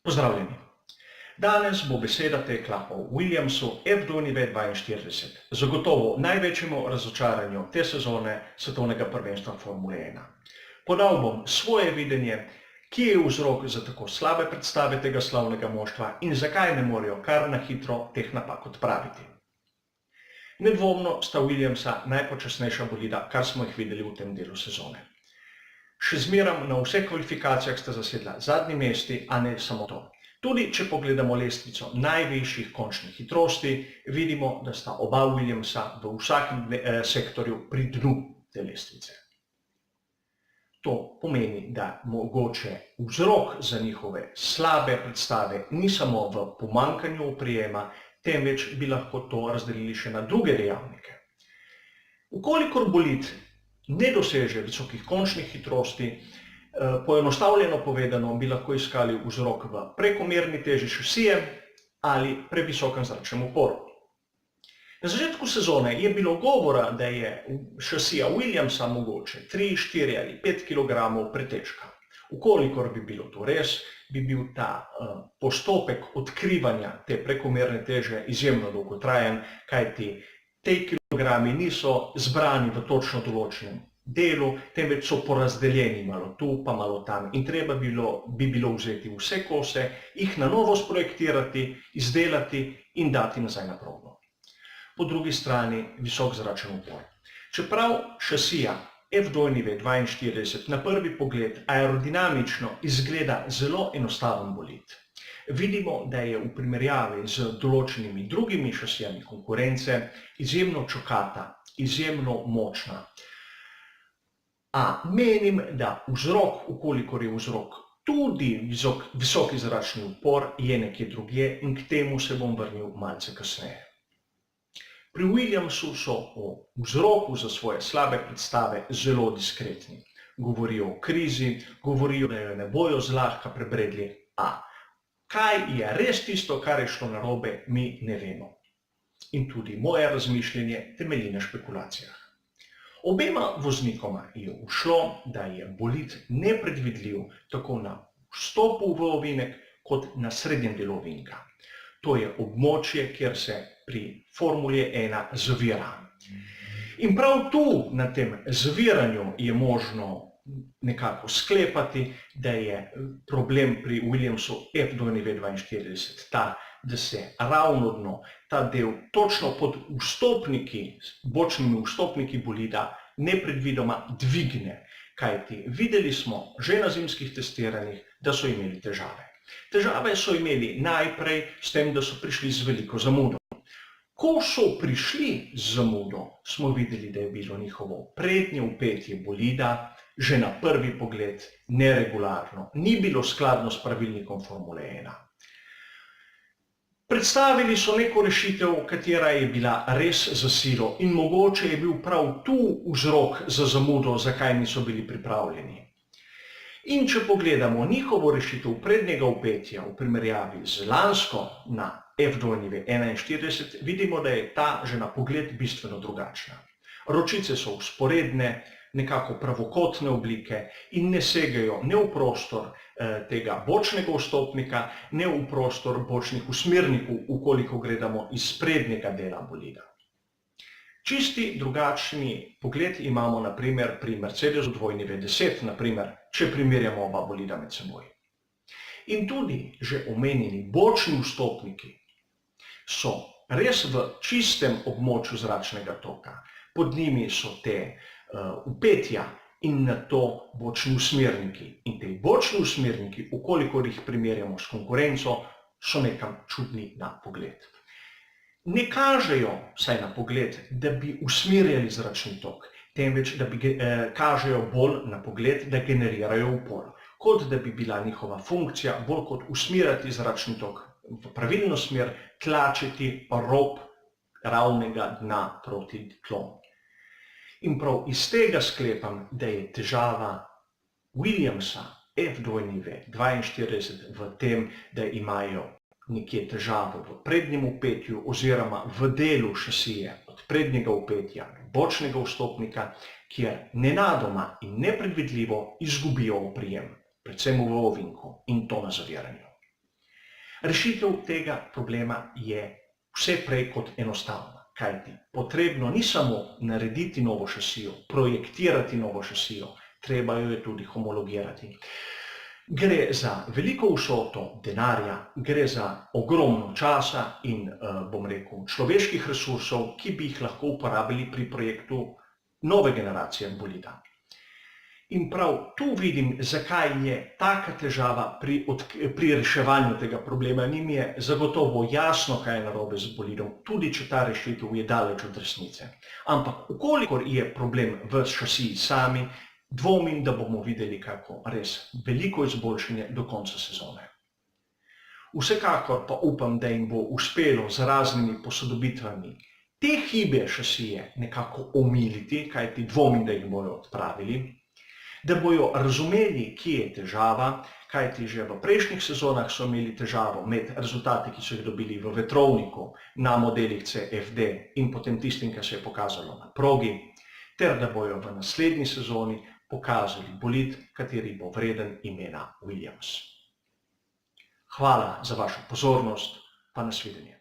Pozdravljeni. Danes bo beseda tekla o Williamsu F242, zagotovo največjemu razočaranju te sezone svetovnega prvenstva Formule 1. Podal bom svoje videnje, kje je vzrok za tako slabe predstave tega slavnega moštva in zakaj ne morejo kar na hitro teh napak odpraviti. Nedvomno sta Williamsa najpočasnejša bolida, kar smo jih videli v tem delu sezone. Še zmeram na vseh kvalifikacijah sta zasedla zadnji mesti, a ne samo to. Tudi če pogledamo lestvico najvišjih končnih hitrosti, vidimo, da sta oba Williamsa v vsakem sektorju pri dnu te lestvice. To pomeni, da mogoče vzrok za njihove slabe predstave ni samo v pomanjkanju oprijema, temveč bi lahko to razdelili še na druge dejavnike. Vkolikor bolid ne doseže visokih končnih hitrosti, poenostavljeno povedano bi lahko iskali vzrok v prekomerni teži šasije ali previsokem zračnem uporu. Na začetku sezone je bilo govora, da je šasija Williamsa mogoče 3, 4 ali 5 kg pretežka. Vkolikor bi bilo to res, bi bil ta postopek odkrivanja te prekomerne teže izjemno dolgotrajen, kajti te kilogrami niso zbrani v točno določenem delu, temveč so porazdeljeni malo tu pa malo tam in treba bi bilo vzeti vse kose, jih na novo sprojektirati, izdelati in dati nazaj na progo. Po drugi strani visok zračen upor. Čeprav šasija F242 na prvi pogled aerodinamično izgleda zelo enostaven bolid, vidimo, da je v primerjavi z določenimi drugimi šasijami konkurence izjemno čokata, izjemno močna. A menim, da vzrok, vkolikor je vzrok tudi visoki zračni upor, je nekje drugje in k temu se bom vrnil malce kasneje. Pri Williamsu so o vzroku za svoje slabe predstave zelo diskretni. Govorijo o krizi, govorijo, da jo ne bojo zlahka prebredli, a kaj je res tisto, kar je šlo narobe, mi ne vemo. In tudi moje razmišljanje temelji na špekulacijah. Obema voznikoma je ušlo, da je bolid nepredvidljiv tako na vstopu v ovinek kot na srednjem delu ovinka. To je območje, kjer se pri Formuli 1 zavira. In prav tu na tem zaviranju je možno nekako sklepati, da je problem pri Williamsu F242 ta, da se ravno dno, ta del točno pod bočnimi vstopniki bolida nepredvidoma dvigne, kajti videli smo že na zimskih testiranjih, da so imeli težave. Težave so imeli najprej s tem, da so prišli z veliko zamudo. Ko so prišli z zamudo, smo videli, da je bilo njihovo prednje vpetje bolida že na prvi pogled neregularno, ni bilo skladno s pravilnikom Formule 1. Predstavili so neko rešitev, katera je bila res za silo in mogoče je bil prav tu vzrok za zamudo, zakaj niso bili pripravljeni. In če pogledamo njihovo rešitev prednjega vpetja v primerjavi z lansko na F241, vidimo, da je ta že na pogled bistveno drugačna. Ročice so vzporedne, nekako pravokotne oblike in ne segajo ne v prostor tega bočnega vstopnika, ne v prostor bočnih usmernikov, ukoliko gledamo iz prednjega dela bolida. Čisti drugačni pogled imamo naprimer pri Mercedesu 210, naprimer, če primerjamo oba bolida med seboj. In tudi že omenjeni bočni vstopniki so res v čistem območju zračnega toka. Pod njimi so te vpetja in nato bočni usmerniki. In te bočni usmerniki, ukolikor jih primerjamo s konkurenco, so nekam čudni na pogled. Ne kažejo, vsaj na pogled, da bi usmerjali zračni tok, temveč da kažejo bolj na pogled, da generirajo upor, kot da bi bila njihova funkcija bolj kot usmerjati zračni tok v pravilno smer, tlačiti rob ravnega dna proti tlom. In prav iz tega sklepam, da je težava Williamsa F242 v tem, da imajo nekje težavo v prednjem vpetju oziroma v delu šasije od prednjega vpetja do bočnega vstopnika, kjer nenadoma in nepredvidljivo izgubijo oprijem, predvsem v ovinku in to na zaviranju. Rešitev tega problema je vse prej kot enostavna, kajti potrebno ni samo narediti novo šasijo, projektirati novo šasijo, treba jo je tudi homologirati. Gre za veliko vsoto denarja, gre za ogromno časa in, človeških resursov, ki bi jih lahko uporabili pri projektu nove generacije bolida. In prav tu vidim, zakaj je taka težava pri reševanju tega problema. Njim je zagotovo jasno, kaj je narobe z bolidom, tudi če ta rešitev je daleč od resnice. Ampak, ukolikor je problem v šasiji sami, dvomim, da bomo videli kako res veliko izboljšanje do konca sezone. Vsekakor pa upam, da jim bo uspelo z raznimi posodobitvami te hibe šasije nekako omiliti, kajti dvomim, da jih bojo odpravili, da bojo razumeli, kje je težava, kajti že v prejšnjih sezonah so imeli težavo med rezultati, ki so jih dobili v vetrovniku na modelih CFD in potem tistim, kar se je pokazalo na progi, ter da bojo v naslednji sezoni pokazali bolid, kateri bo vreden imena Williams. Hvala za vašo pozornost, pa nasvidenje.